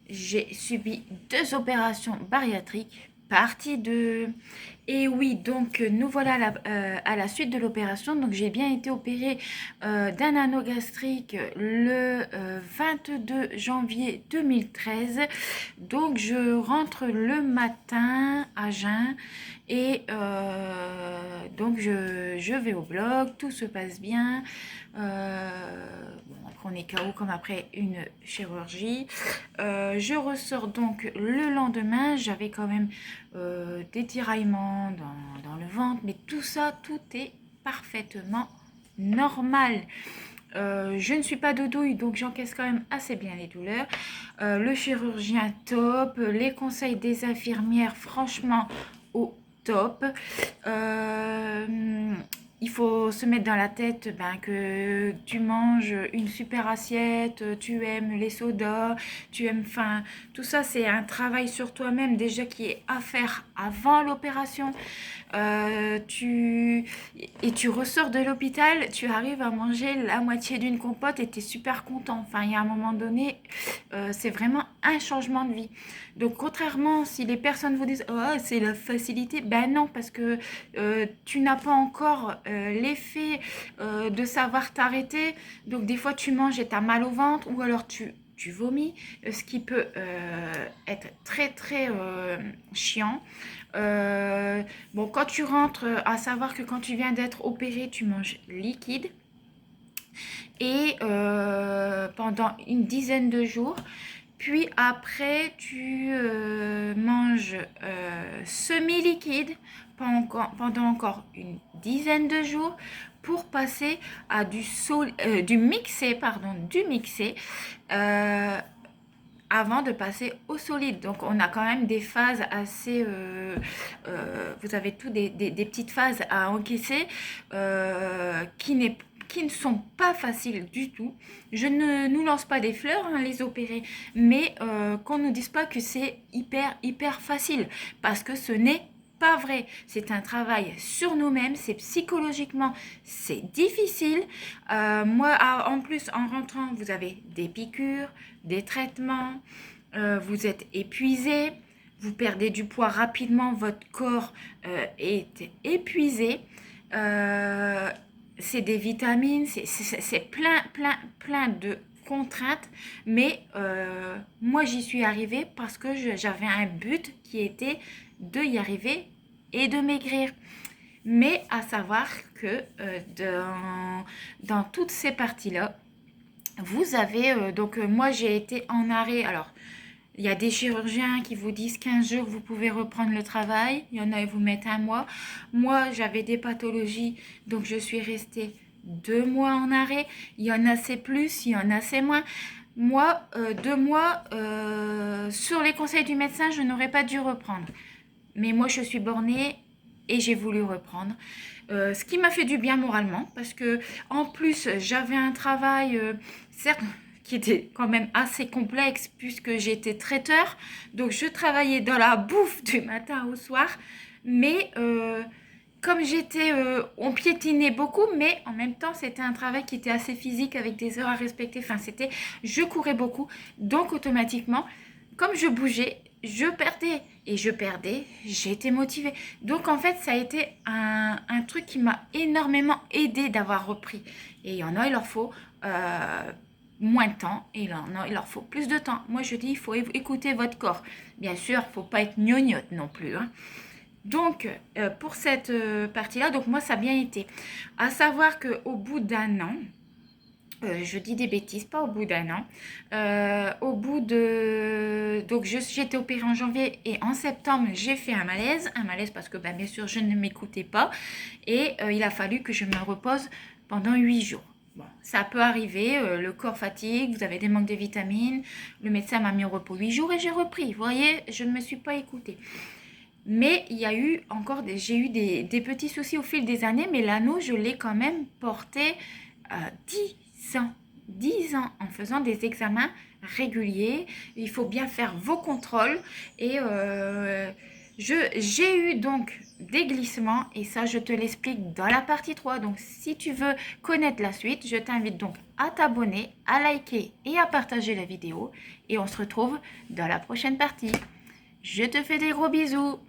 j'ai subi 2 opérations bariatriques, partie 2. Et oui, donc nous voilà à la suite de l'opération. Donc j'ai bien été opérée d'un anneau gastrique le 22 janvier 2013. Donc je rentre le matin à jeun et donc je vais au blog, tout se passe bien. Bon, après on est KO comme après une chirurgie. Je ressors donc le lendemain, j'avais quand même des tiraillements dans le ventre, mais tout ça, tout est parfaitement normal. Je ne suis pas doudouille, donc j'encaisse quand même assez bien les douleurs. Le chirurgien top, les conseils des infirmières, franchement au top. Euh, il faut se mettre dans la tête que tu manges une super assiette, tu aimes les sodas, tu aimes, enfin, tout ça c'est un travail sur toi-même déjà qui est à faire avant l'opération. Et tu ressors de l'hôpital, tu arrives à manger la moitié d'une compote et tu es super content. Enfin, il y a un moment donné, c'est vraiment un changement de vie. Donc, contrairement, si les personnes vous disent oh, c'est la facilité, ben non, parce que tu n'as pas encore l'effet de savoir t'arrêter. Donc, des fois, tu manges et tu as mal au ventre, ou alors tu vomis, ce qui peut être très très chiant. Euh, bon, quand tu rentres, à savoir que quand tu viens d'être opéré, tu manges liquide et pendant une dizaine de jours. Puis après, tu manges semi-liquide pendant encore une dizaine de jours pour passer à du mixé, pardon, du mixé. Euh, Avant de passer au solide. Donc on a quand même des phases assez... vous avez tout des petites phases à encaisser qui ne sont pas faciles du tout. Je ne nous lance pas des fleurs, hein, les opérer, mais qu'on ne nous dise pas que c'est hyper facile, parce que ce n'est pas vrai. C'est un travail sur nous-mêmes, c'est psychologiquement, c'est difficile. Moi, en plus, en rentrant, vous avez des piqûres, des traitements, vous êtes épuisé, vous perdez du poids rapidement, votre corps est épuisé. Euh, c'est des vitamines, c'est plein de contraintes, mais moi j'y suis arrivée parce que j'avais un but qui était de y arriver et de maigrir. Mais à savoir que dans toutes ces parties-là, vous avez, moi j'ai été en arrêt. Alors, il y a des chirurgiens qui vous disent 15 jours, vous pouvez reprendre le travail. Il y en a qui vous mettent un mois. Moi, j'avais des pathologies, donc je suis restée 2 mois en arrêt. Il y en a c'est plus, il y en a c'est moins. Moi, 2 mois, sur les conseils du médecin, je n'aurais pas dû reprendre. Mais moi, je suis bornée et j'ai voulu reprendre. Ce qui m'a fait du bien moralement, parce que en plus, j'avais un travail, certes, qui était quand même assez complexe, puisque j'étais traiteur. Donc, je travaillais dans la bouffe du matin au soir. Mais comme on piétinait beaucoup, mais en même temps, c'était un travail qui était assez physique avec des heures à respecter. Enfin, je courais beaucoup. Donc, automatiquement, comme je bougeais, je perdais. Et je perdais, j'étais motivée. Donc en fait, ça a été un truc qui m'a énormément aidé d'avoir repris. Et il y en a, il leur faut moins de temps. Et il y en a, il leur faut plus de temps. Moi, je dis, il faut écouter votre corps. Bien sûr, il ne faut pas être gnognotte non plus, hein. Donc, pour cette partie-là, donc moi, ça a bien été. À savoir qu'au bout d'un an, je dis des bêtises, pas au bout d'un an. Au bout de... Donc j'ai été opérée en janvier et en septembre, j'ai fait un malaise. Un malaise parce que bien sûr, je ne m'écoutais pas. Et il a fallu que je me repose pendant 8 jours. Bon, ça peut arriver, le corps fatigue, vous avez des manques de vitamines. Le médecin m'a mis au repos 8 jours et j'ai repris. Vous voyez, je ne me suis pas écoutée. Mais il y a eu encore j'ai eu des petits soucis au fil des années, mais l'anneau, je l'ai quand même porté 10 ans. 10 ans en faisant des examens réguliers. Il faut bien faire vos contrôles et J'ai eu donc des glissements et ça, je te l'explique dans la partie 3. Donc, si tu veux connaître la suite, je t'invite donc à t'abonner, à liker et à partager la vidéo. Et on se retrouve dans la prochaine partie. Je te fais des gros bisous.